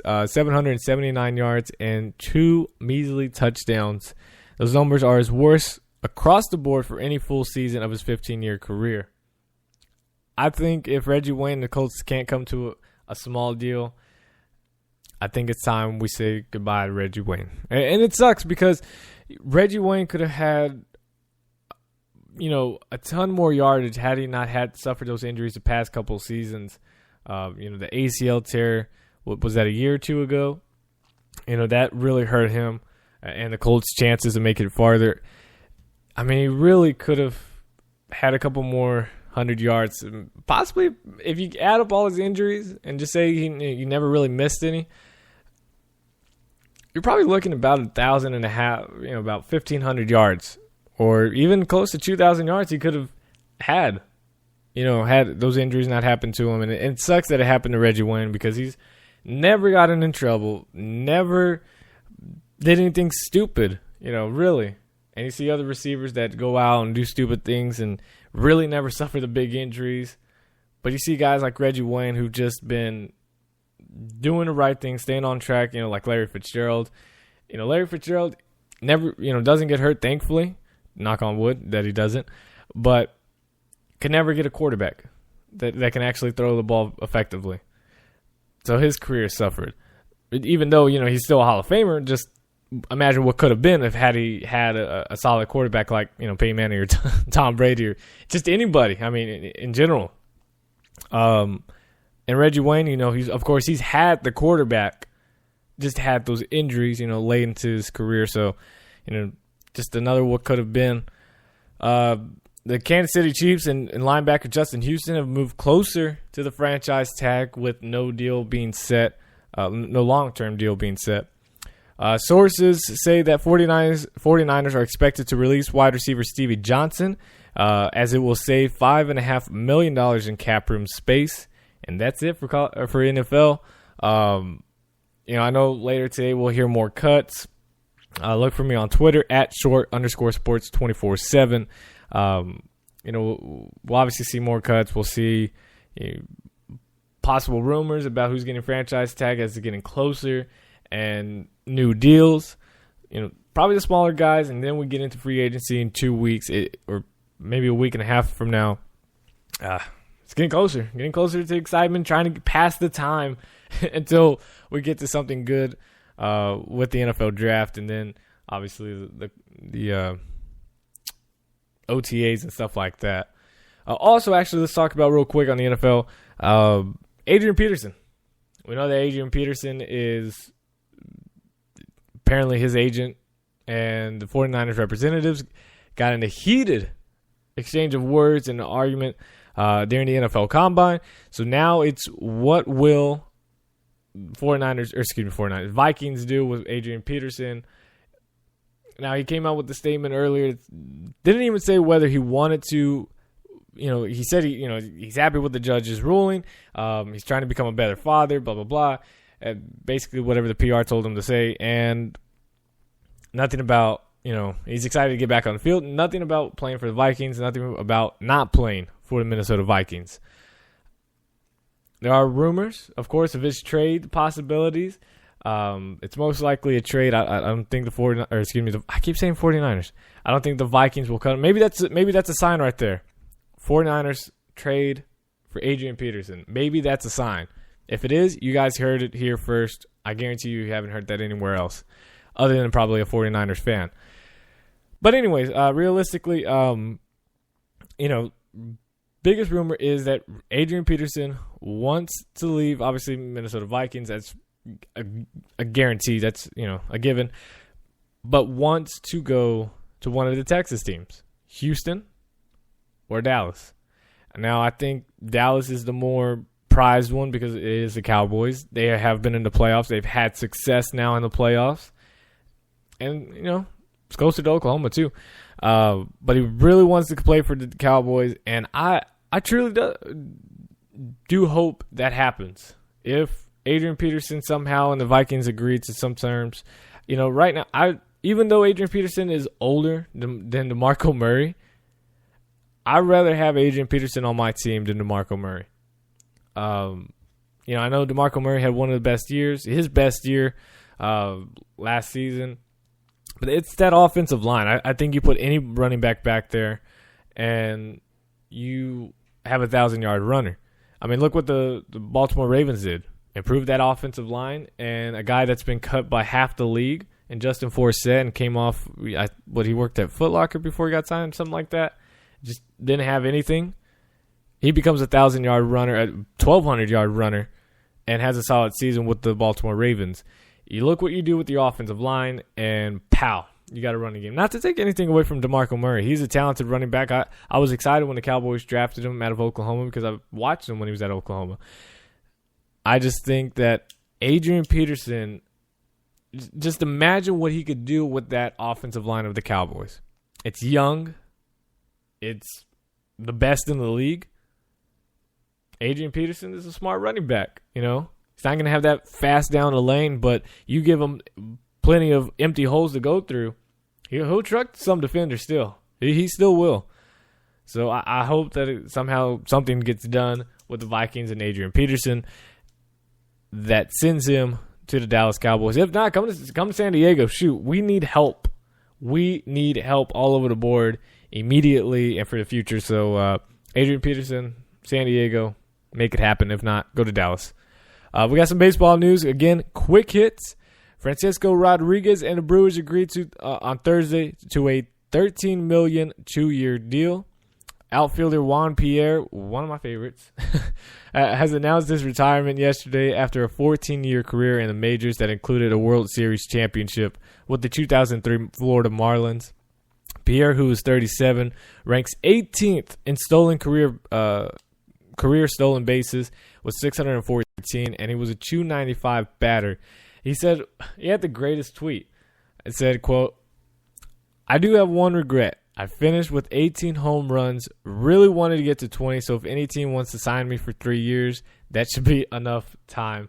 779 yards, and 2 measly touchdowns. Those numbers are his worst across the board for any full season of his 15-year career. I think if Reggie Wayne and the Colts can't come to a small deal, I think it's time we say goodbye to Reggie Wayne. And it sucks because Reggie Wayne could have had, a ton more yardage had he not had suffered those injuries the past couple of seasons. The ACL tear, was that a year or two ago? That really hurt him and the Colts' chances of making it farther. I mean, he really could have had a couple more 100 yards. Possibly, if you add up all his injuries and just say he never really missed any, you're probably looking about 1,500, about 1,500 yards, or even close to 2,000 yards he could have had, had those injuries not happened to him. And it sucks that it happened to Reggie Wayne because he's never gotten in trouble, never did anything stupid, really. And you see other receivers that go out and do stupid things and really never suffer the big injuries. But you see guys like Reggie Wayne who've just been doing the right thing, staying on track, like Larry Fitzgerald. Larry Fitzgerald never, doesn't get hurt, thankfully. Knock on wood that he doesn't. But can never get a quarterback that can actually throw the ball effectively. So his career suffered. Even though, he's still a Hall of Famer, just imagine what could have been if he had a solid quarterback like, Peyton Manning or Tom Brady or just anybody. I mean, in general. And Reggie Wayne, he's had the quarterback, just had those injuries, late into his career. So, just another what could have been. The Kansas City Chiefs and linebacker Justin Houston have moved closer to the franchise tag with no deal being set, no long-term deal being set. Sources say that 49ers are expected to release wide receiver Stevie Johnson, as it will save $5.5 million in cap room space. And that's it for NFL. I know later today we'll hear more cuts. Look for me on Twitter at @short_sports247. We'll obviously see more cuts. We'll see possible rumors about who's getting franchise tag as they're getting closer and new deals. Probably the smaller guys, and then we get into free agency in 2 weeks or maybe a week and a half from now. It's getting closer to excitement, trying to pass the time until we get to something good with the NFL draft, and then obviously the OTAs and stuff like that. Also, actually, let's talk about real quick on the NFL. Adrian Peterson. We know that Adrian Peterson is apparently his agent and the 49ers representatives got in a heated exchange of words and an argument during the NFL Combine. So now it's what will Vikings do with Adrian Peterson. Now, he came out with the statement earlier. Didn't even say whether he wanted to. He said he's happy with the judge's ruling. He's trying to become a better father, blah, blah, blah. Basically whatever the PR told him to say. And nothing about, he's excited to get back on the field. Nothing about playing for the Vikings. Nothing about not playing for the Minnesota Vikings. There are rumors, of course, of his trade possibilities. It's most likely a trade. I don't think I keep saying 49ers. I don't think the Vikings will cut him. Maybe that's a sign right there. 49ers trade for Adrian Peterson. Maybe that's a sign. If it is, you guys heard it here first. I guarantee you haven't heard that anywhere else, other than probably a 49ers fan. But anyways, realistically, biggest rumor is that Adrian Peterson wants to leave, obviously, Minnesota Vikings. That's a guarantee. That's, a given. But wants to go to one of the Texas teams, Houston or Dallas. Now, I think Dallas is the more prized one because it is the Cowboys. They have been in the playoffs. They've had success now in the playoffs. And, it's closer to Oklahoma, too. But he really wants to play for the Cowboys. And I truly do hope that happens. If Adrian Peterson somehow and the Vikings agree to some terms, right now, even though Adrian Peterson is older than DeMarco Murray, I'd rather have Adrian Peterson on my team than DeMarco Murray. I know DeMarco Murray had one of the best years, his best year last season. But it's that offensive line. I think you put any running back there, and you have a 1,000-yard runner. I mean, look what the Baltimore Ravens did. Improved that offensive line, and a guy that's been cut by half the league, and Justin Forsett, and came off, he worked at Foot Locker before he got signed, something like that. Just didn't have anything. He becomes a 1,000-yard runner, a 1,200-yard runner, and has a solid season with the Baltimore Ravens. You look what you do with the offensive line, and pow, you got a running game. Not to take anything away from DeMarco Murray. He's a talented running back. I was excited when the Cowboys drafted him out of Oklahoma because I watched him when he was at Oklahoma. I just think that Adrian Peterson, just imagine what he could do with that offensive line of the Cowboys. It's young. It's the best in the league. Adrian Peterson is a smart running back, He's not going to have that fast down the lane, but you give him plenty of empty holes to go through. He'll truck some defenders still. He still will. So I hope that somehow something gets done with the Vikings and Adrian Peterson that sends him to the Dallas Cowboys. If not, come to San Diego. Shoot, we need help. We need help all over the board immediately and for the future. So Adrian Peterson, San Diego, make it happen. If not, go to Dallas. We got some baseball news. Again, quick hits. Francisco Rodriguez and the Brewers agreed to on Thursday to a $13 million 2-year deal. Outfielder Juan Pierre, one of my favorites, has announced his retirement yesterday after a 14-year career in the majors that included a World Series championship with the 2003 Florida Marlins. Pierre, who is 37, ranks 18th in career stolen bases with 614, and he was a .295 batter. He said he had the greatest tweet. It said, quote, "I do have one regret. I finished with 18 home runs, really wanted to get to 20, so if any team wants to sign me for 3 years, that should be enough time."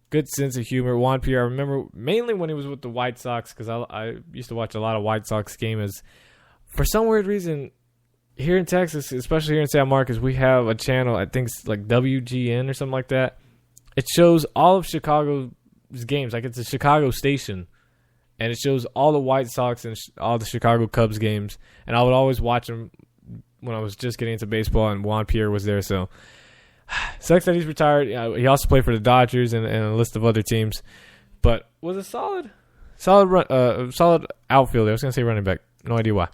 Good sense of humor. Juan Pierre, I remember mainly when he was with the White Sox, because I used to watch a lot of White Sox games. For some weird reason, here in Texas, especially here in San Marcos, we have a channel, I think it's like WGN or something like that. It shows all of Chicago's games. Like, it's a Chicago station. And it shows all the White Sox and all the Chicago Cubs games. And I would always watch them when I was just getting into baseball, and Juan Pierre was there. So, sucks that he's retired. He also played for the Dodgers and a list of other teams. But was a solid outfielder. I was going to say running back. No idea why.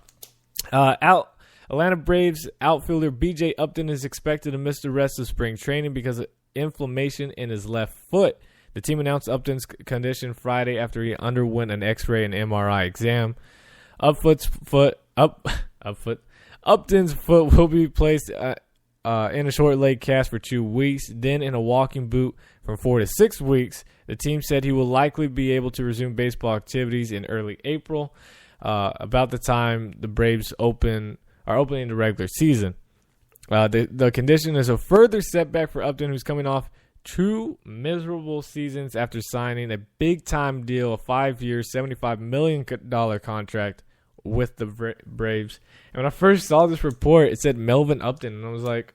Atlanta Braves outfielder B.J. Upton is expected to miss the rest of spring training because of inflammation in his left foot. The team announced Upton's condition Friday after he underwent an X-ray and MRI exam. Upton's foot will be placed in a short leg cast for 2 weeks, then in a walking boot from 4 to 6 weeks. The team said he will likely be able to resume baseball activities in early April, about the time the Braves are opening the regular season. The condition is a further setback for Upton, who's coming off 2 miserable seasons after signing a big-time deal, a 5-year, $75 million contract with the Braves. And when I first saw this report, it said Melvin Upton, and I was like,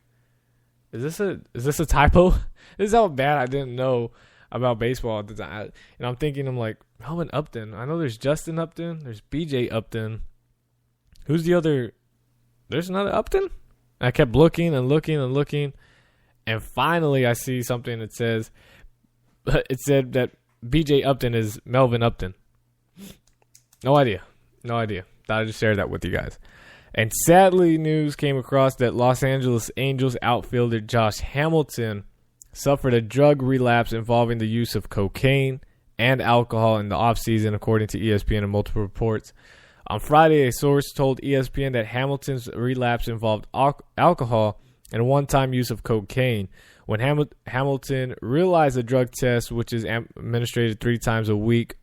"Is this a typo?" This is how bad I didn't know about baseball at the time. And I'm thinking, Melvin Upton. I know there's Justin Upton, there's B.J. Upton. Who's the other? There's another Upton. And I kept looking and looking and looking. And finally, I see something that says, it said that B.J. Upton is Melvin Upton. No idea. Thought I'd just share that with you guys. And sadly, news came across that Los Angeles Angels outfielder Josh Hamilton suffered a drug relapse involving the use of cocaine and alcohol in the offseason, according to ESPN and multiple reports. On Friday, a source told ESPN that Hamilton's relapse involved alcohol and a one-time use of cocaine. When Hamilton realized a drug test, which is administered 3 times a week,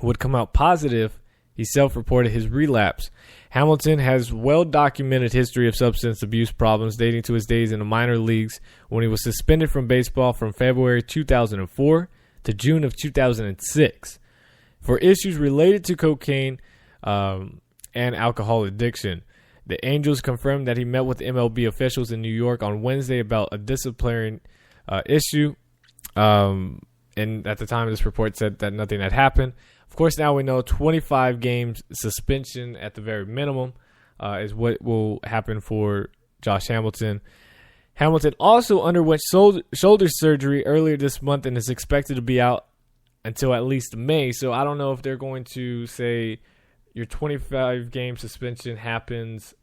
would come out positive, he self-reported his relapse. Hamilton has well-documented history of substance abuse problems dating to his days in the minor leagues when he was suspended from baseball from February 2004 to June of 2006 for issues related to cocaine and alcohol addiction. The Angels confirmed that he met with MLB officials in New York on Wednesday about a disciplinary issue. And at the time, this report said that nothing had happened. Of course, now we know 25 games suspension at the very minimum is what will happen for Josh Hamilton. Hamilton also underwent shoulder surgery earlier this month and is expected to be out until at least May. So I don't know if they're going to say your 25-game suspension happens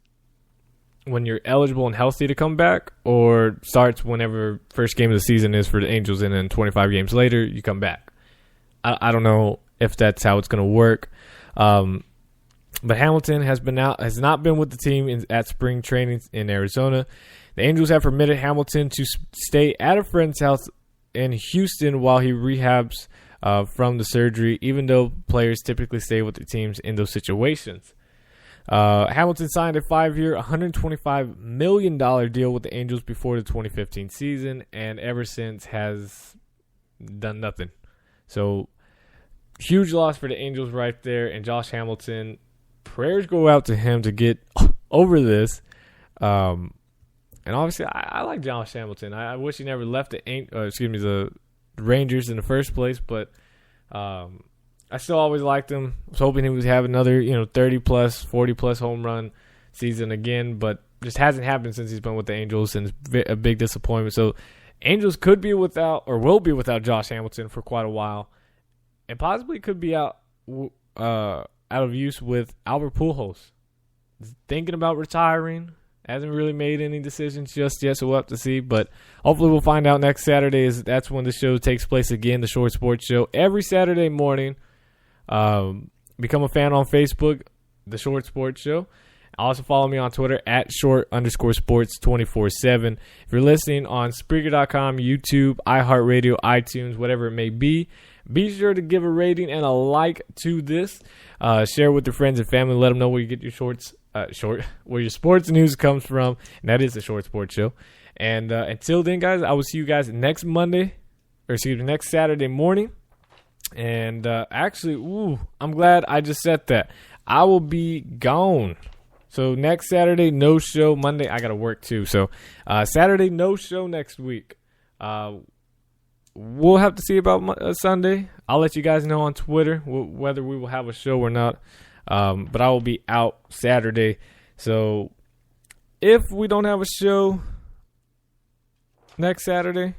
when you're eligible and healthy to come back, or starts whenever first game of the season is for the Angels, and then 25 games later you come back. I don't know if that's how it's going to work. But Hamilton has not been with the team at spring training in Arizona. The Angels have permitted Hamilton to stay at a friend's house in Houston while he rehabs from the surgery, even though players typically stay with the teams in those situations. Hamilton signed a 5-year, $125 million deal with the Angels before the 2015 season, and ever since has done nothing. So, huge loss for the Angels right there, and Josh Hamilton, prayers go out to him to get over this. And obviously, I like Josh Hamilton. I wish he never left the Rangers in the first place, but I still always liked him. I was hoping he would have another 30-plus, 40-plus home run season again, but just hasn't happened since he's been with the Angels, and it's a big disappointment. So Angels could be without, or will be without, Josh Hamilton for quite a while, and possibly could be out of use with Albert Pujols. Thinking about retiring. Hasn't really made any decisions just yet, so we'll have to see. But hopefully we'll find out next Saturday. That's when the show takes place again, the Short Sports Show. Every Saturday morning. Become a fan on Facebook, the Short Sports Show. Also follow me on Twitter at @short_sports 24/7. If you're listening on Spreaker.com, YouTube, iHeartRadio, iTunes, whatever it may be sure to give a rating and a like to this. Share with your friends and family. Let them know where you get your where your sports news comes from. And that is the Short Sports Show. And until then, guys, I will see you guys next Saturday morning. And I'm glad I just said that. I will be gone. So next Saturday, no show. Monday, I got to work too. So Saturday, no show next week. We'll have to see about Sunday. I'll let you guys know on Twitter whether we will have a show or not. But I will be out Saturday. So if we don't have a show next Saturday,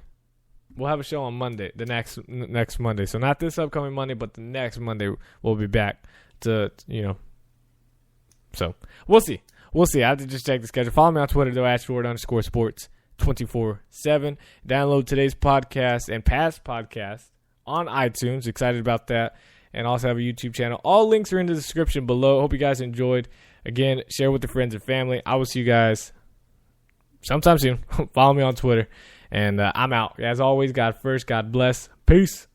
we'll have a show on Monday, the next Monday. So not this upcoming Monday, but the next Monday we'll be back to, So we'll see. I have to just check the schedule. Follow me on Twitter, though, at @short_sports 24/7. Download today's podcast and past podcasts on iTunes. Excited about that. And also have a YouTube channel. All links are in the description below. Hope you guys enjoyed. Again, share with your friends and family. I will see you guys sometime soon. Follow me on Twitter. And I'm out. As always, God first. God bless. Peace.